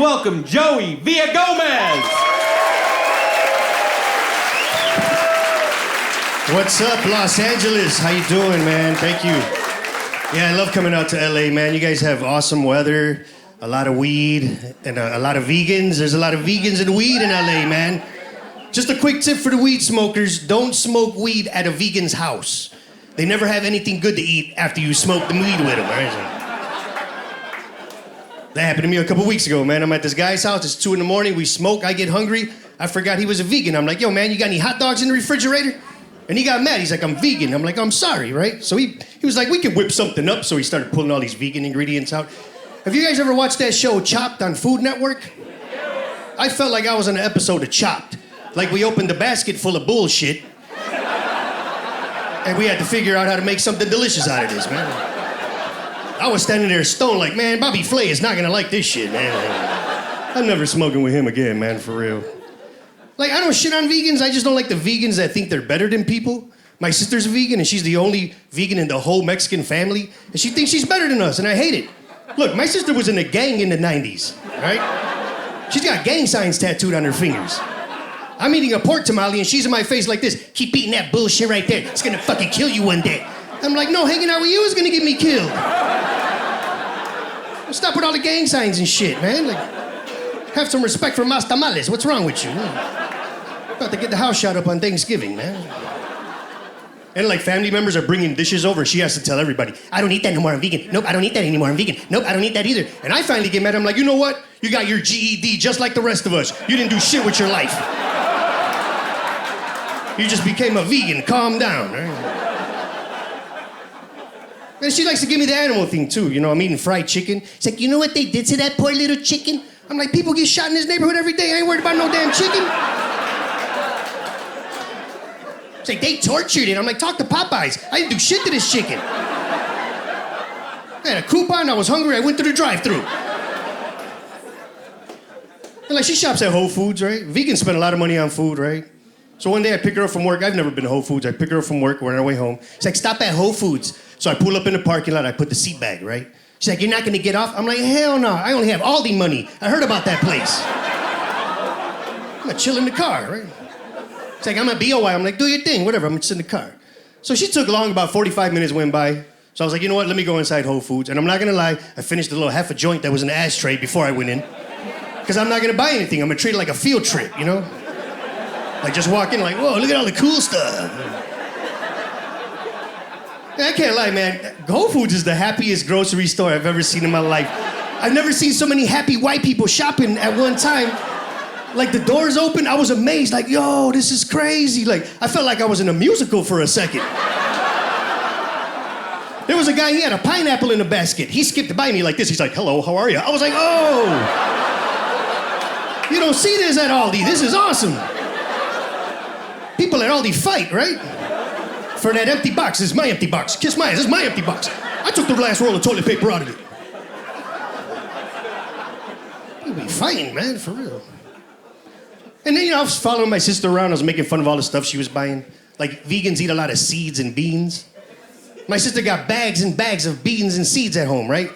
welcome Joey Villagomez. What's up, Los Angeles? How you doing, man? Thank you. Yeah, I love coming out to LA, man. You guys have awesome weather, a lot of weed, and a lot of vegans. There's a lot of vegans and weed in LA, man. Just a quick tip for the weed smokers: don't smoke weed at a vegan's house. They never have anything good to eat after you smoke the weed with them, right? That happened to me a couple weeks ago, man. I'm at this guy's house, it's 2 a.m, we smoke, I get hungry. I forgot he was a vegan. I'm like, yo, man, you got any hot dogs in the refrigerator? And he got mad, he's like, I'm vegan. I'm like, I'm sorry, right? So he was like, we can whip something up. So he started pulling all these vegan ingredients out. Have you guys ever watched that show, Chopped, on Food Network? I felt like I was on an episode of Chopped. Like we opened a basket full of bullshit, and we had to figure out how to make something delicious out of this, man. I was standing there stoned like, man, Bobby Flay is not gonna like this shit, man. I'm never smoking with him again, man, for real. Like, I don't shit on vegans, I just don't like the vegans that think they're better than people. My sister's a vegan, and she's the only vegan in the whole Mexican family, and she thinks she's better than us, and I hate it. Look, my sister was in a gang in the 90s, right? She's got gang signs tattooed on her fingers. I'm eating a pork tamale and she's in my face like this. Keep eating that bullshit right there. It's gonna fucking kill you one day. I'm like, no, hanging out with you is gonna get me killed. Stop with all the gang signs and shit, man. Like, have some respect for mas tamales. What's wrong with you? About to get the house shot up on Thanksgiving, man. And like family members are bringing dishes over and she has to tell everybody, I don't eat that no more, I'm vegan. Nope, I don't eat that anymore, I'm vegan. Nope, I don't eat that either. And I finally get mad, I'm like, you know what? You got your GED just like the rest of us. You didn't do shit with your life. You just became a vegan. Calm down, right? And she likes to give me the animal thing, too. You know, I'm eating fried chicken. It's like, you know what they did to that poor little chicken? I'm like, people get shot in this neighborhood every day. I ain't worried about no damn chicken. It's like, they tortured it. I'm like, talk to Popeyes. I didn't do shit to this chicken. I had a coupon. I was hungry. I went through the drive-thru. And like, she shops at Whole Foods, right? Vegans spend a lot of money on food, right? So one day I pick her up from work. I've never been to Whole Foods. I pick her up from work. We're on our way home. She's like, stop at Whole Foods. So I pull up in the parking lot. I put the seat bag, right? She's like, you're not going to get off? I'm like, hell no. I only have Aldi money. I heard about that place. I'm going to chill in the car, right? She's like, I'm at BOI. I'm like, do your thing. Whatever. I'm just in the car. So she took long. About 45 minutes went by. So I was like, you know what? Let me go inside Whole Foods. And I'm not going to lie. I finished a little half a joint that was in the ashtray before I went in. Because I'm not going to buy anything. I'm going to treat it like a field trip, you know? Like, just walk in like, whoa, look at all the cool stuff. I can't lie, man. Whole Foods is the happiest grocery store I've ever seen in my life. I've never seen so many happy white people shopping at one time. Like, the doors open, I was amazed. Like, yo, this is crazy. Like, I felt like I was in a musical for a second. There was a guy, he had a pineapple in a basket. He skipped by me like this. He's like, hello, how are you? I was like, oh. You don't see this at Aldi. This is awesome. People at Aldi fight, right? For that empty box. This is my empty box. Kiss my ass. This is my empty box. I took the last roll of toilet paper out of it. People be fighting, man, for real. And then, you know, I was following my sister around. I was making fun of all the stuff she was buying. Like, vegans eat a lot of seeds and beans. My sister got bags and bags of beans and seeds at home, right?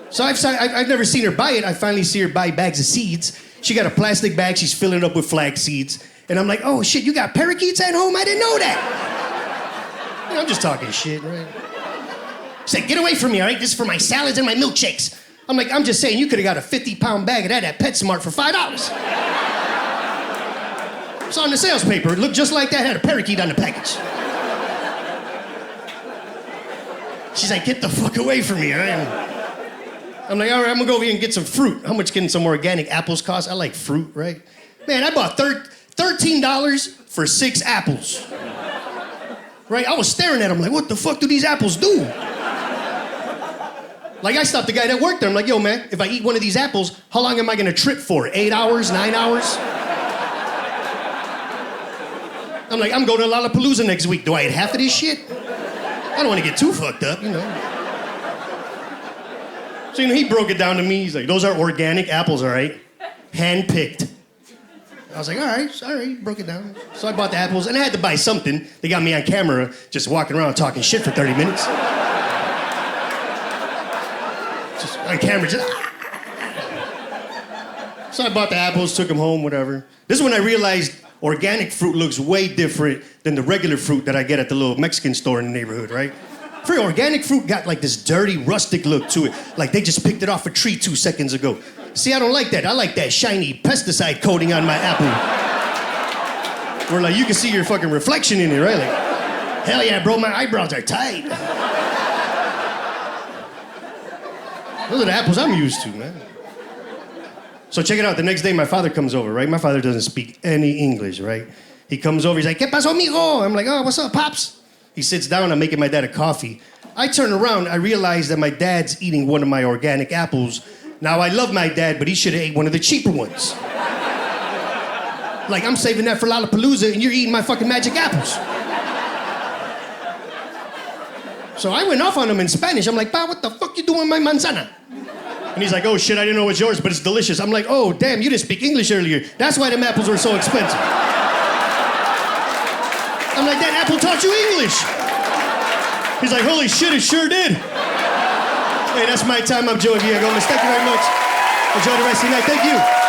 So I've never seen her buy it. I finally see her buy bags of seeds. She got a plastic bag. She's filling it up with flax seeds. And I'm like, oh, shit, you got parakeets at home? I didn't know that. You know, I'm just talking shit, right? She's like, get away from me, all right? This is for my salads and my milkshakes. I'm like, I'm just saying, you could have got a 50-pound bag of that at PetSmart for $5. It's on the sales paper. It looked just like that. It had a parakeet on the package. She's like, get the fuck away from me, all right? I'm like, all right, I'm gonna go over here and get some fruit. How much can some organic apples cost? I like fruit, right? Man, I bought $13 for 6 apples. Right? I was staring at them like, what the fuck do these apples do? Like, I stopped the guy that worked there. I'm like, yo, man, if I eat one of these apples, how long am I gonna trip for? 8 hours, 9 hours? I'm like, I'm going to Lollapalooza next week. Do I eat half of this shit? I don't want to get too fucked up, you know. So, you know, he broke it down to me. He's like, those are organic apples, all right? Hand-picked. I was like, all right, broke it down. So I bought the apples, and I had to buy something. They got me on camera just walking around talking shit for 30 minutes. Just on camera, just... So I bought the apples, took them home, whatever. This is when I realized organic fruit looks way different than the regular fruit that I get at the little Mexican store in the neighborhood, right? Free organic fruit got like this dirty, rustic look to it. Like they just picked it off a tree 2 seconds ago. See, I don't like that. I like that shiny pesticide coating on my apple. Where like you can see your fucking reflection in it, right? Like, hell yeah, bro, my eyebrows are tight. Those are the apples I'm used to, man. So check it out. The next day, my father comes over, right? My father doesn't speak any English, right? He comes over. He's like, ¿Qué pasó, mijo? I'm like, oh, what's up, pops? He sits down. I'm making my dad a coffee. I turn around. I realize that my dad's eating one of my organic apples. Now, I love my dad, but he should have ate one of the cheaper ones. Like, I'm saving that for Lollapalooza, and you're eating my fucking magic apples. So I went off on him in Spanish. I'm like, Pa, what the fuck you doing with my manzana? And he's like, oh shit, I didn't know it's yours, but it's delicious. I'm like, oh damn, you didn't speak English earlier. That's why them apples were so expensive. I'm like, that apple taught you English. He's like, holy shit, it sure did. Hey, that's my time. I'm Joey Villagomez. Thank you very much. Enjoy the rest of the night. Thank you.